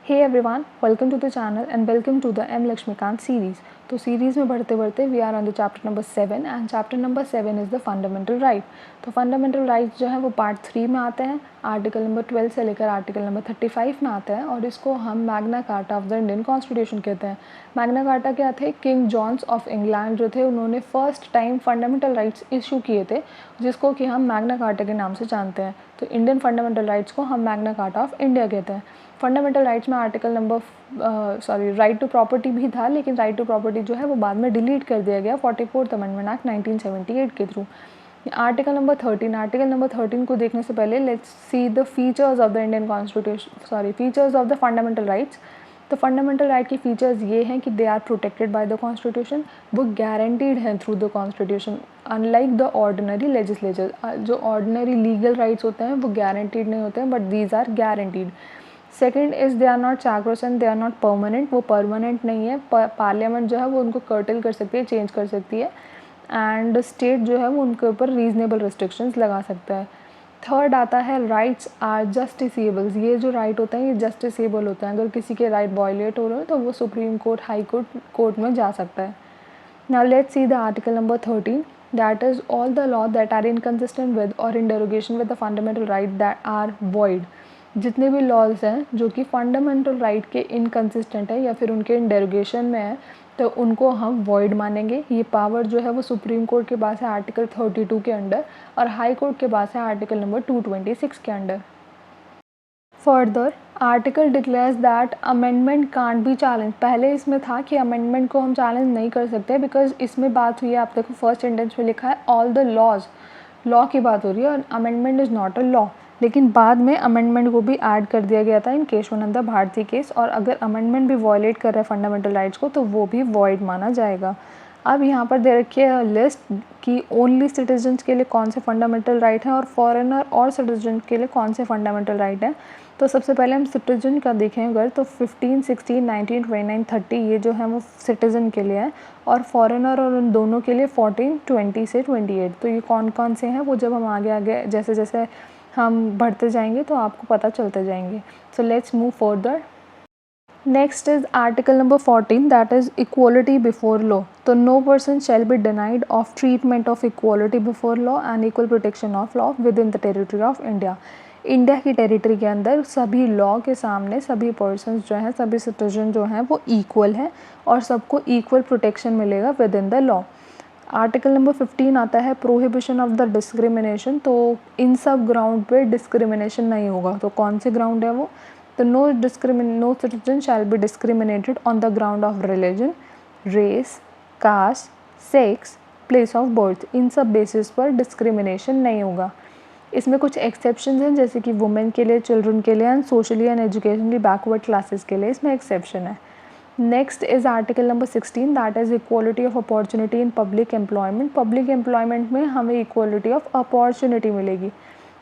Hey everyone, welcome to the channel and welcome to the M Lakshmikant series. तो series में बढ़ते बढ़ते we are on the chapter number 7 and chapter number 7 is the fundamental right. तो fundamental rights जो है वो part 3 में आते हैं. आर्टिकल नंबर 12 से लेकर आर्टिकल नंबर 35 में आते हैं और इसको हम Magna carta of the Indian constitution कहते हैं. मैग्ना कार्टा क्या थे? किंग जॉन्स ऑफ इंग्लैंड जो थे उन्होंने first time fundamental rights issue किए थे, जिसको कि हम मैग्ना कार्टा के नाम से जानते हैं. तो इंडियन फंडामेंटल राइट्स को हम मैग्ना कार्टा ऑफ इंडिया कहते हैं. फंडामेंटल राइट्स में article number right to property भी था, लेकिन राइट टू प्रॉपर्टी जो है वो बाद में डिलीट कर दिया गया 44th अमेंडमेंट एक्ट 1978 के थ्रू. आर्टिकल नंबर 13 को देखने से पहले let's see the features of the Indian constitution, features of the fundamental rights. तो फंडामेंटल राइट की फीचर्स ये हैं कि they are protected by the constitution, वो गारंटीड हैं through the constitution, unlike the ordinary legislature. जो ऑर्डिनरी लीगल राइट्स होते हैं वो गारंटीड नहीं होते हैं, but these are guaranteed. Second is they are not sacrosanct, they are not permanent, वो परमानेंट नहीं है. पार्लियामेंट जो है वो उनको कर्टल कर सकती है, चेंज कर सकती है, एंड स्टेट जो है वो उनके ऊपर रीजनेबल रिस्ट्रिक्शंस लगा सकता है. थर्ड आता है राइट्स आर जस्टिसेबल्स. ये जो राइट होते हैं ये जस्टिसेबल होते हैं. अगर किसी के राइट वायलेट हो रहे हो तो वो सुप्रीम कोर्ट, हाई कोर्ट में जा सकता है. Now let's see the article number 13. That is all the law that are inconsistent with और in derogation with the fundamental right that are void. जितने भी लॉज हैं जो कि फंडामेंटल राइट के इनकन्सिस्टेंट है या फिर उनके इन डेरोगेशन में है, तो उनको हम वॉइड मानेंगे. ये पावर जो है वो सुप्रीम कोर्ट के पास है आर्टिकल 32 के अंडर, और हाई कोर्ट के पास है आर्टिकल नंबर 226 के under. Further article declares that amendment can't be challenge. पहले इसमें था कि अमेंडमेंट को हम चैलेंज नहीं कर सकते, बिकॉज इसमें बात हुई है, आप देखो फर्स्ट सेंटेंस में लिखा है ऑल द लॉज, लॉ की बात हो रही है और amendment is not a law. लेकिन बाद में अमेंडमेंट को भी ऐड कर दिया गया था इन केशवानंद भारती केस, और अगर अमेंडमेंट भी वॉयलेट कर रहा है फंडामेंटल राइट्स को तो वो भी वॉइड माना जाएगा. अब यहाँ पर दे रखी है लिस्ट कि ओनली सिटीजन्स के लिए कौन से फंडामेंटल राइट हैं और फॉरेनर और सिटीजन के लिए कौन से फंडामेंटल राइट हैं. तो सबसे पहले हम सिटीजन का देखें अगर, तो 15, 16, 19, 29, 30 ये जो है वो सिटीजन के लिए है, और फॉरेनर और उन दोनों के लिए 14, 20 से 28. तो ये कौन कौन से हैं वो जब हम आगे आगे जैसे जैसे हम बढ़ते जाएंगे तो आपको पता चलते जाएंगे. So let's move further. Next is article number 14 that is equality before law. तो no person shall be denied of treatment of equality before law and equal protection of law within the territory of India. India की territory के अंदर सभी law के सामने सभी persons जो हैं, सभी सिटीजन जो हैं वो इक्वल हैं और सबको इक्वल प्रोटेक्शन मिलेगा with in the law. Article number 15 आता है प्रोहिबिशन ऑफ द डिस्क्रिमिनेशन. तो इन सब ग्राउंड पे डिस्क्रिमिनेशन नहीं होगा. तो कौन से ग्राउंड है वो? तो no citizen shall be discriminated on the ground of religion, race, caste, sex, place of birth. इन सब बेसिस पर डिस्क्रिमिनेशन नहीं होगा. इसमें कुछ एक्सेप्शंस हैं, जैसे कि वुमेन के लिए, चिल्ड्रन के लिए and socially and educationally backward classes के लिए इसमें एक्सेप्शन है. Next is article number 16 that is equality of opportunity in public employment. Public employment में हमें इक्वलिटी ऑफ अपॉर्चुनिटी मिलेगी.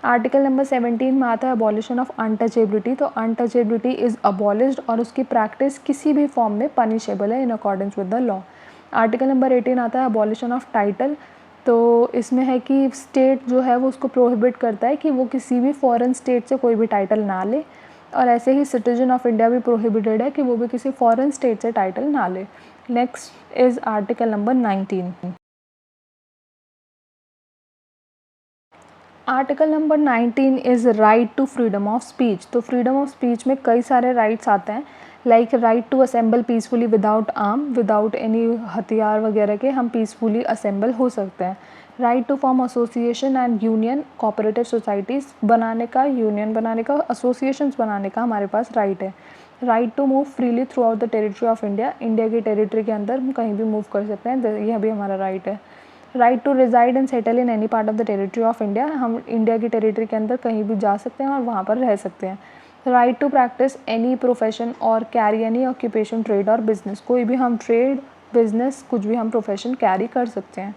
आर्टिकल नंबर 17 में आता है अबॉलिशन ऑफ अनटचेबिलिटी. तो अनटचेबिलिटी इज़ अबॉलिश्ड और उसकी प्रैक्टिस किसी भी फॉर्म में पनिशेबल है in accordance with the law. Article number 18 आता है अबॉलिशन ऑफ टाइटल. तो इसमें है कि स्टेट जो है वो उसको प्रोहिबिट करता है कि वो किसी भी फॉरेन स्टेट से कोई भी टाइटल ना ले, और ऐसे ही सिटीजन ऑफ इंडिया भी प्रोहिबिटेड है कि वो भी किसी फॉरेन स्टेट से टाइटल ना ले. Next is article number 19. Article number 19 is right to freedom of speech. तो फ्रीडम ऑफ स्पीच में कई सारे राइट्स आते हैं, like right to assemble peacefully without arm, without any हथियार वगैरह के हम पीसफुली असेंबल हो सकते हैं. Right to form association and union, cooperative societies बनाने का, यूनियन बनाने का, एसोसिएशंस बनाने का हमारे पास राइट है. Right to move freely through out the territory of India. India की टेरिटरी के अंदर हम कहीं भी मूव कर सकते हैं, यह भी हमारा राइट है. Right to reside and settle in any part of the territory of India. हम इंडिया की टेरिटरी के अंदर कहीं भी जा सकते हैं और वहाँ पर रह सकते हैं. Right to practice any profession और कैरी एनी ऑक्यूपेशन, ट्रेड और बिजनेस. कोई भी हम ट्रेड, बिजनेस, कुछ भी हम प्रोफेशन कैरी कर सकते हैं.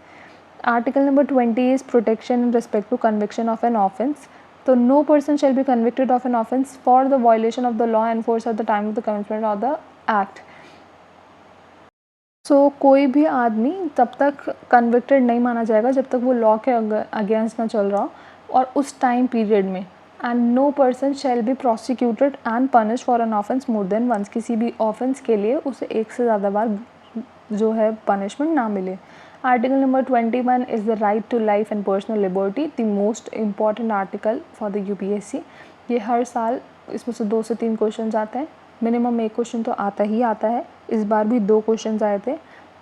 Article number 20 is protection in respect to conviction of an offence. तो no person shall be convicted of an offence for the violation of the law and force at the time of the commitment of the act. So कोई भी आदमी तब तक convicted नहीं माना जाएगा जब तक वो लॉ के अगेंस्ट ना चल रहा हो, और उस टाइम पीरियड में and no person shall be prosecuted and punish for an offence more than once, किसी भी ऑफेंस के लिए उसे एक से ज़्यादा बार जो है पनिशमेंट ना मिले। Article number 21 is the right to life and personal liberty, the most important article for the UPSC. ये हर साल इसमें से 2 से 3 क्वेश्चन आते हैं, मिनिमम 1 क्वेश्चन तो आता ही आता है। इस बार भी 2 क्वेश्चन आए थे,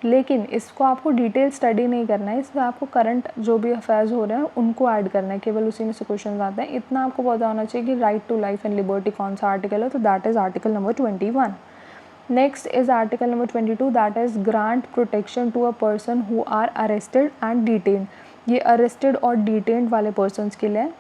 लेकिन इसको आपको डिटेल स्टडी नहीं करना है, इसमें आपको करंट जो भी अफेयर्स हो रहे हैं उनको ऐड करना है, केवल उसी में से क्वेश्चन आते हैं। इतना आपको पता होना चाहिए कि right to life and liberty कौन सा आर्टिकल है, तो that is article number 21। Next is article number 22, that is grant protection to a person who are arrested and detained. ये अरेस्टेड और डिटेन्ड वाले पर्सनस के लिए।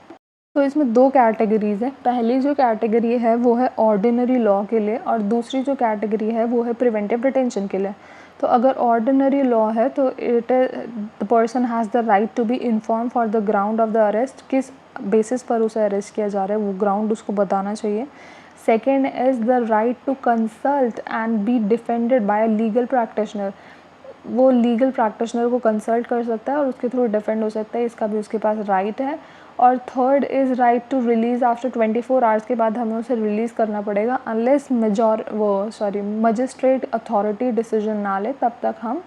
तो इसमें 2 कैटेगरीज हैं। पहली जो कैटेगरी है वो है ऑर्डिनरी लॉ के लिए, और दूसरी जो कैटेगरी है वो है प्रिवेंटिव डिटेंशन के लिए। तो अगर ऑर्डिनरी लॉ है तो it the person has the right to be inform for the ground of the arrest, किस बेसिस पर उसे अरेस्ट किया जा रहा है वो ग्राउंड उसको बताना चाहिए। Second is the right to consult and be defended by a legal practitioner, वो लीगल प्रैक्टिशनर को कंसल्ट कर सकता है और उसके थ्रू डिफेंड हो सकता है, इसका भी उसके पास राइट है। और third is right to release after 24 hours के बाद हमें उसे रिलीज़ करना पड़ेगा, अनलेस मजिस्ट्रेट अथॉरिटी डिसीजन ना ले, तब तक हम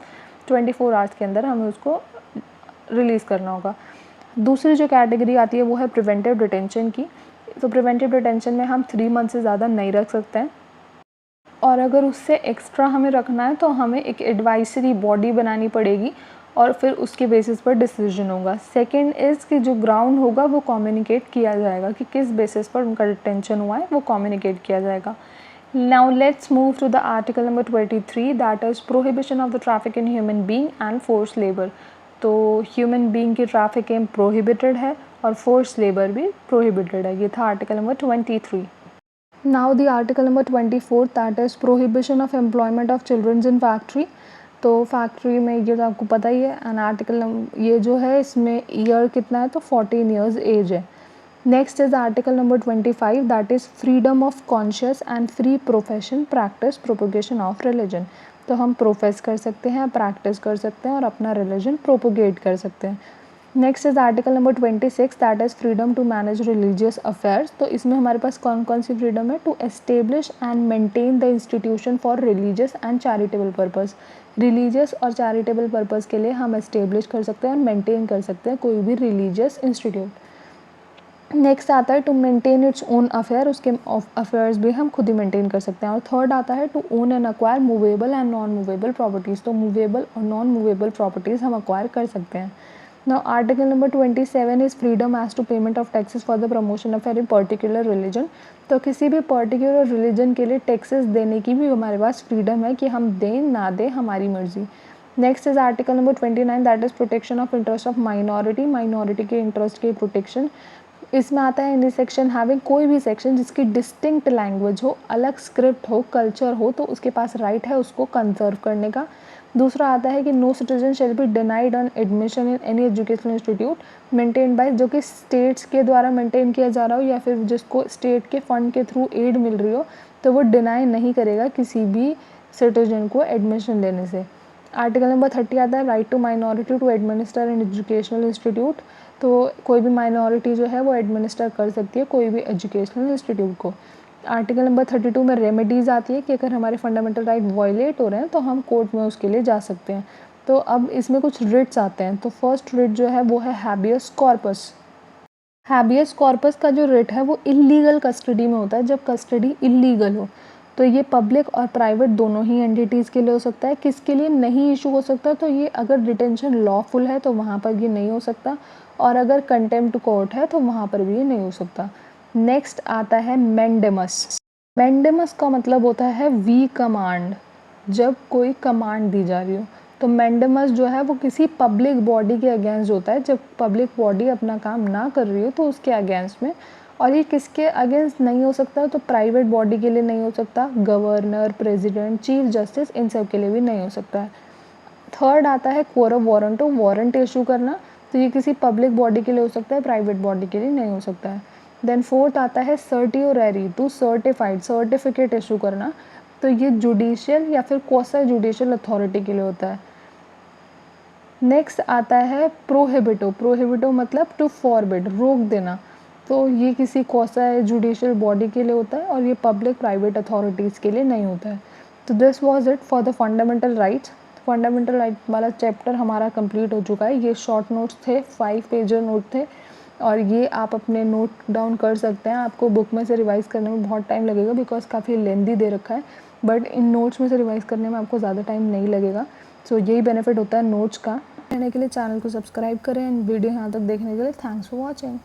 24 आवर्स के अंदर हमें उसको रिलीज़ करना होगा। दूसरी जो कैटेगरी आती है वो है प्रिवेंटिव डिटेंशन की। तो प्रिवेंटिव डिटेंशन में हम 3 मंथ से ज़्यादा नहीं रख सकते हैं, और अगर उससे एक्स्ट्रा हमें रखना है तो हमें एक एडवाइजरी बॉडी बनानी पड़ेगी और फिर उसके बेसिस पर डिसीजन होगा। सेकंड इज़ कि जो ग्राउंड होगा वो कम्युनिकेट किया जाएगा कि किस बेसिस पर उनका डिटेंशन हुआ है, वो कम्युनिकेट किया जाएगा। Now let's move to the article number 23, that is prohibition of the traffic in human being and force labour. तो ह्यूमन बीइंग की ट्रैफिकिंग प्रोहिबिटेड है और फोर्स लेबर भी प्रोहिबिटेड है। ये था article number 23। Now the article number 24, that is prohibition of employment of childrens in factory. तो factory में ये तो आपको पता ही है। एंड आर्टिकल ये जो है इसमें ईयर कितना है, तो 14 ईयर्स एज है। Next is article number 25, that is freedom of conscious and free profession practice propagation of religion. तो हम प्रोफेस कर सकते हैं, प्रैक्टिस कर सकते हैं और अपना रिलीजन प्रोपोगेट कर सकते हैं। Next is article number 26, that is freedom to manage religious affairs. तो इसमें हमारे पास कौन कौन सी फ्रीडम है, to establish and maintain the institution for religious and charitable purpose. Religious और चैरिटेबल पर्पज़ के लिए हम एस्टेब्लिश कर सकते हैं और मेंटेन कर सकते हैं कोई भी रिलीजियस इंस्टीट्यूट। नेक्स्ट आता है to maintain its own affair, उसके अफेयर्स भी हम खुद ही मेंटेन कर सकते हैं। और थर्ड आता है to own and acquire movable and non movable properties. तो मूवेबल और नॉन मूवेबल प्रॉपर्टीज़ हम अक्वायर कर सकते हैं। Now article number 27 is freedom as to payment of taxes for the promotion of any particular religion। तो किसी भी particular religion के लिए टैक्सेस देने की भी हमारे पास फ्रीडम है कि हम दें ना दें, हमारी मर्जी। Next is article number 29, that is protection of interest of minority. Minority के इंटरेस्ट की प्रोटेक्शन। इसमें आता है एनी सेक्शन हैविंग, कोई भी सेक्शन जिसकी डिस्टिंक्ट लैंग्वेज हो, अलग स्क्रिप्ट हो, कल्चर हो, तो उसके पास राइट है उसको कंजर्व करने का। दूसरा आता है कि no citizen shall be denied on admission in any educational institute maintain by, जो कि स्टेट्स के द्वारा मेंटेन किया जा रहा हो या फिर जिसको स्टेट के फंड के थ्रू एड मिल रही हो, तो वो डिनाई नहीं करेगा किसी भी सिटीजन को एडमिशन लेने से। आर्टिकल नंबर 30 आता है right to minority to administer an educational institute. तो कोई भी माइनॉरिटी जो है वो एडमिनिस्टर कर सकती है कोई भी एजुकेशनल इंस्टीट्यूट को। आर्टिकल नंबर 32 में रेमेडीज़ आती है कि अगर हमारे फंडामेंटल राइट वायलेट हो रहे हैं तो हम कोर्ट में उसके लिए जा सकते हैं। तो अब इसमें कुछ रिट्स आते हैं। तो फर्स्ट रिट जो है वो है हैबियस कॉर्पस। हैबियस कॉर्पस का जो रिट है वो इलीगल कस्टडी में होता है, जब कस्टडी इलीगल हो। तो ये पब्लिक और प्राइवेट दोनों ही एंटिटीज़ के लिए हो सकता है। किसके लिए नहीं इशू हो सकता, तो ये अगर डिटेंशन लॉफुल है तो वहाँ पर ये नहीं हो सकता, और अगर कंटेम्प्ट कोर्ट है तो वहाँ पर भी ये नहीं हो सकता। नेक्स्ट आता है मैंडेमस। मैंडेमस का मतलब होता है वी कमांड, जब कोई कमांड दी जा रही हो। तो मैंडेमस जो है वो किसी पब्लिक बॉडी के अगेंस्ट होता है, जब पब्लिक बॉडी अपना काम ना कर रही हो तो उसके अगेंस्ट में। और ये किसके अगेंस्ट नहीं हो सकता, तो प्राइवेट बॉडी के लिए नहीं हो सकता, गवर्नर, प्रेसिडेंट, चीफ जस्टिस, इन सब के लिए भी नहीं हो सकता है। थर्ड आता है कोरम वारंटो, वारंट इशू करना। तो ये किसी पब्लिक बॉडी के लिए हो सकता है, प्राइवेट बॉडी के लिए नहीं हो सकता है। देन फोर्थ आता है सर्टियोरेरी टू सर्टिफाइड, सर्टिफिकेट इशू करना। तो ये जुडिशियल या फिर क्वासी जुडिशियल अथॉरिटी के लिए होता है। नेक्स्ट आता है प्रोहिबिटो। प्रोहिबिटो मतलब टू फॉरबिड, रोक देना। तो ये किसी क्वासी जुडिशियल बॉडी के लिए होता है और ये पब्लिक प्राइवेट अथॉरिटीज़ के लिए नहीं होता है। तो this was it for the fundamental rights. Fundamental right वाला चैप्टर हमारा कंप्लीट हो चुका है। ये शॉर्ट नोट्स थे, 5 पेजर नोट थे और ये आप अपने नोट डाउन कर सकते हैं। आपको बुक में से रिवाइज़ करने में बहुत टाइम लगेगा बिकॉज काफ़ी लेंदी दे रखा है, बट इन नोट्स में से रिवाइज़ करने में आपको ज़्यादा टाइम नहीं लगेगा। सो यही बेनिफिट होता है नोट्स का। रहने के लिए चैनल को सब्सक्राइब करें एंड वीडियो यहाँ तक देखने के लिए थैंक्स फॉर वॉचिंग।